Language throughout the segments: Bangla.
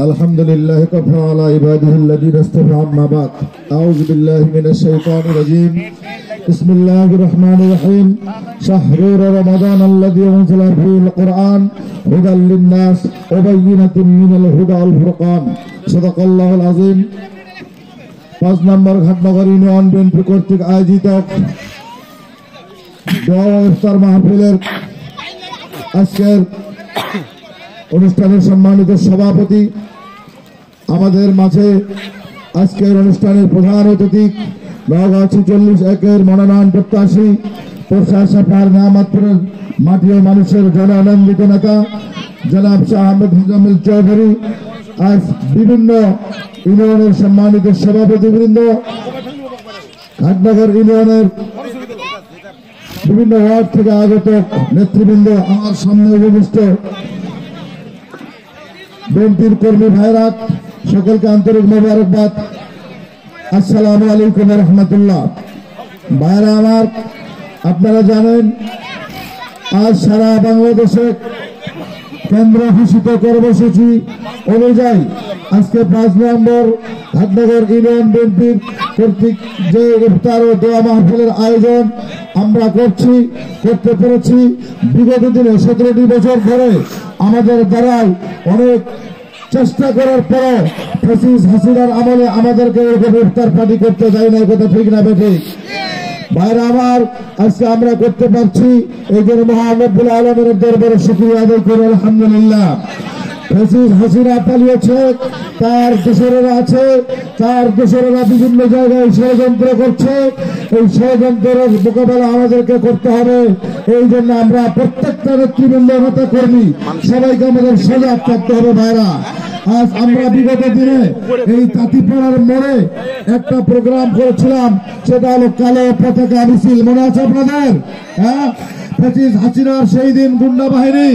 আলহামদুলিল্লাহ কাফা আলা ইবাদিহিল্লাযীনা ইসতাফা আম্মা বাদ আউযু বিল্লাহি মিনাশ শাইতানির রাজীম বিসমিল্লাহির রহমানির রহিম শাহরু রমাদানাল্লাযী উনজিলা ফীহিল কুরআন হুদাল লিন-নাস ওয়া বায়্যিনাতিন মিনাল হুদা ওয়াল ফুরকান সাদাকাল্লাহুল আযীম। 5 নম্বর ঘাটনগর ইউনিয়ন বিএনপি কর্তৃক আয়োজিত দোয়া ও ইফতার মাহফিলের আজকের অনুষ্ঠানের সম্মানিত সভাপতি, আমাদের মাঝে আজকের অনুষ্ঠানের প্রধান অতিথি নওগাঁ 46-1 মনোনয়ন প্রত্যাশী প্রশাসকের নামাতপুরের মাটি ও মানুষের জনানন্দিত নেতা জনাব শাহ আহমেদ মোজাম্মেল চৌধুরী, আজ বিভিন্ন ইউনিয়নের সম্মানিত সভাপতিবৃন্দ, ঘাটনগর ইউনিয়নের বিভিন্ন ওয়ার্ড থেকে আগত নেতৃবৃন্দ, আমার সামনে উপবিষ্ট বিএনপির কর্মী ভাইরা, সকলকে আন্তরিক মোবারকবাদ। আসসালামু আলাইকুম ওয়া রাহমাতুল্লাহ। ভাইরা আমার, আপনারা জানেন আজ সারা বাংলাদেশে কেন্দ্র ঘোষিত কর্মসূচি অনুযায়ী আজকে 5 নম্বর ঘাটনগর ইউনিয়ন বিএনপির কর্তৃক যে ইফতার ও দোয়া মাহফিলের আয়োজন আমরা করতে পেরেছি। বিগত দিনে 17টি বছর ধরে আমাদের দ্বারাই অনেক চেষ্টা করার পরও ফ্যাসিস্ট হাসিনার আমলে আমাদেরকে এরকম ইফতার পার্টি করতে যায় না, কথা ঠিক না বেঠিক? ভাইরা আমার, আজকে আমরা করতে পারছি, এই জন্য মহান রব্বুল আলামিনের দরবারে শুকরিয়া আদায় করি আলহামদুলিল্লাহ। ফ্যাসিস্ট হাসিনা পালিয়েছে, তার দোসরেরা আছে, তার দোসরেরা বিভিন্ন জায়গায় ষড়যন্ত্র করছে। এই ষড়যন্ত্রের মোকাবেলা আমাদেরকে করতে হবে। এই জন্য আমরা প্রত্যেকটা নেতৃবৃন্দ, নেতা কর্মী সবাইকে আমাদের সজাগ থাকতে হবে। ভাইরা, আজ আমরা বিগত দিনে এই তাঁতিপাড়ার মোড়ে একটা প্রোগ্রাম করেছিলাম, সেটা হলো কালো পতাকা মিছিল। মনে আছে আপনাদের? হ্যাঁ, ফ্যাসিস্ট হাসিনার সেই দিন গুন্ডা বাহিনী,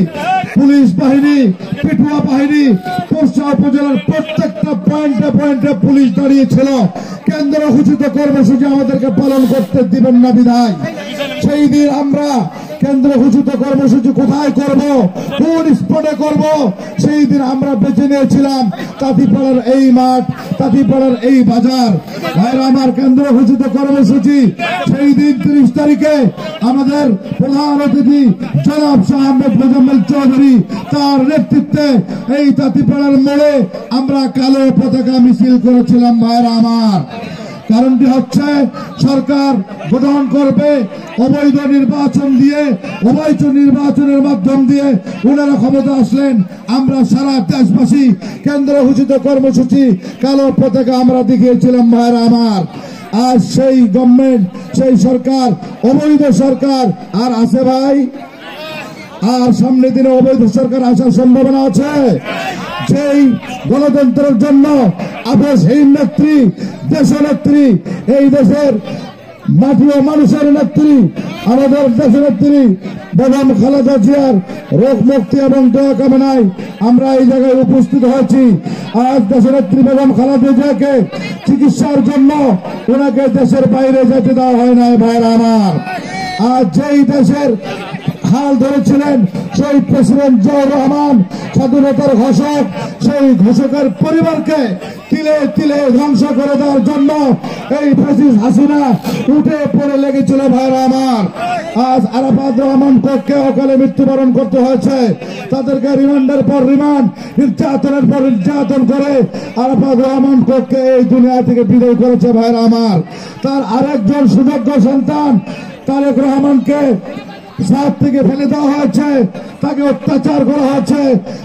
পুলিশ বাহিনী, পেটুয়া বাহিনী, পোস্টা উপজেলার প্রত্যেকটা পয়েন্টে পয়েন্টে পুলিশ দাঁড়িয়েছিল। কেন্দ্র ঘোষিত কর্মসূচি আমাদেরকে পালন করতে দিবেন না বিধায় সেই দিন আমরা কেন্দ্র ঘোষিত কর্মসূচি কোথায় করব, কোন স্পটে করব, সেই দিন আমরা বেছে নিয়েছিলাম তাঁতিপাড়ার এই মাঠ, তাঁতিপাড়ার এই বাজার। ভাইরা আমার, কেন্দ্র ঘোষিত কর্মসূচি সেই দিন 30 তারিখে আমাদের প্রধান অতিথি জনাব শাহ আহমেদ মোজাম্মেল চৌধুরী, তার নেতৃত্বে এই তাঁতিপাড়ার মোড়ে আমরা কালো পতাকা মিছিল করেছিলাম। ভাইরা আমার, কারণটি হচ্ছে সরকার গঠন করবে অবৈধ নির্বাচন দিয়ে, অবৈধ নির্বাচনের মাধ্যম দিয়ে ওনারা ক্ষমতা আসলেন। আমরা সারা দেশবাসী কেন্দ্র ঘোষিত কর্মসূচি কালো পতাকা আমরা দেখিয়েছিলাম। ভাইরা আমার, আজ সেই গভর্নমেন্ট, সেই সরকার, অবৈধ সরকার আর আছে ভাই? আর সামনে দিনে অবৈধ সরকার আসার সম্ভাবনা আছে। যেই গণতন্ত্রের জন্য আবেশহীন নেত্রী, দেশনেত্রী, এই দেশের মাটি ও মানুষের নেত্রী, আমাদের দেশনেত্রী বেগম খালেদা জিয়ার রোগ মুক্তি এবং দোয়া কামনায় আমরা এই জায়গায় উপস্থিত হয়েছি। আজ দেশনেত্রী বেগম খালেদা জিয়াকে চিকিৎসার জন্য ওনাকে দেশের বাইরে যেতে দেওয়া হয় নাই। ভাইরা আমার, আজ যেই দেশের হাল ধরেছিলেন সেই প্রেসিডেন্ট জিয়াউর রহমান, স্বাধীনতার ঘোষক, সেই ঘোষকের পরিবারকে তিলে তিলে ধ্বংস করে দেওয়ার জন্য এই ফ্যাসিস্ট হাসিনা উঠে পড়ে লেগেছিল। ভাইরা আমার, আজ আরাফাত রহমান কোককে অকালে মৃত্যুবরণ করতে হয়েছে। তাদেরকে রিমান্ডের পর রিমান্ড, নির্যাতনের পর নির্যাতন করে আরাফাত রহমান কোককে এই দুনিয়া থেকে বিদায় করেছে। ভাইরা আমার, তার আরেকজন সুযোগ্য সন্তান তারেক রহমানকে সাথ থেকে ফেলে দেওয়া হয়েছে, তাকে অত্যাচার করা হয়েছে,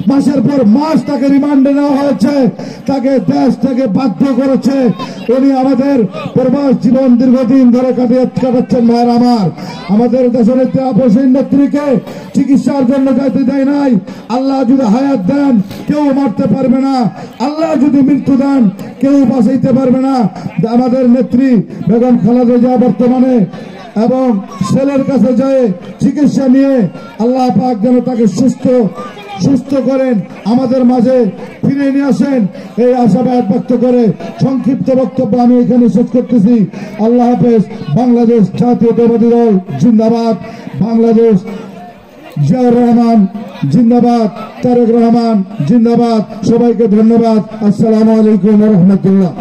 মাসের পর মাস তাকে রিমান্ডে নেওয়া হয়েছে, তাকে দেশ থেকে বাধ্য করেছে। উনি আমাদের প্রবাস জীবন দীর্ঘদিন ধরে কাটাচ্ছেন। ভাইরা আমার, আমাদের দেশের আবেশহীন নেত্রীকে চিকিৎসার জন্য যাইতে দেয় নাই। আল্লাহ যদি হায়াত দেন কেউ মারতে পারবে না, আল্লাহ যদি মৃত্যু দেন কেউ বাঁচাইতে পারবে না। আমাদের নেত্রী বেগম খালেদা জিয়া বর্তমানে এবং ছেলের কাছে যায় চিকিৎসা নিয়ে আল্লাহ পাক যেন তাকে সুস্থ করেন, আমাদের মাঝে ফিরে নিয়ে আসেন, এই আশাবাদ ব্যক্ত করে সংক্ষিপ্ত বক্তব্য আমি এখানে শেষ করতেছি। আল্লাহ হাফেজ। বাংলাদেশ জাতীয়তাবাদী দল জিন্দাবাদ। বাংলাদেশ জিয়াউর রহমান জিন্দাবাদ, তারেক রহমান জিন্দাবাদ। সবাইকে ধন্যবাদ। আসসালামু আলাইকুম ওয়া রাহমাতুল্লাহ।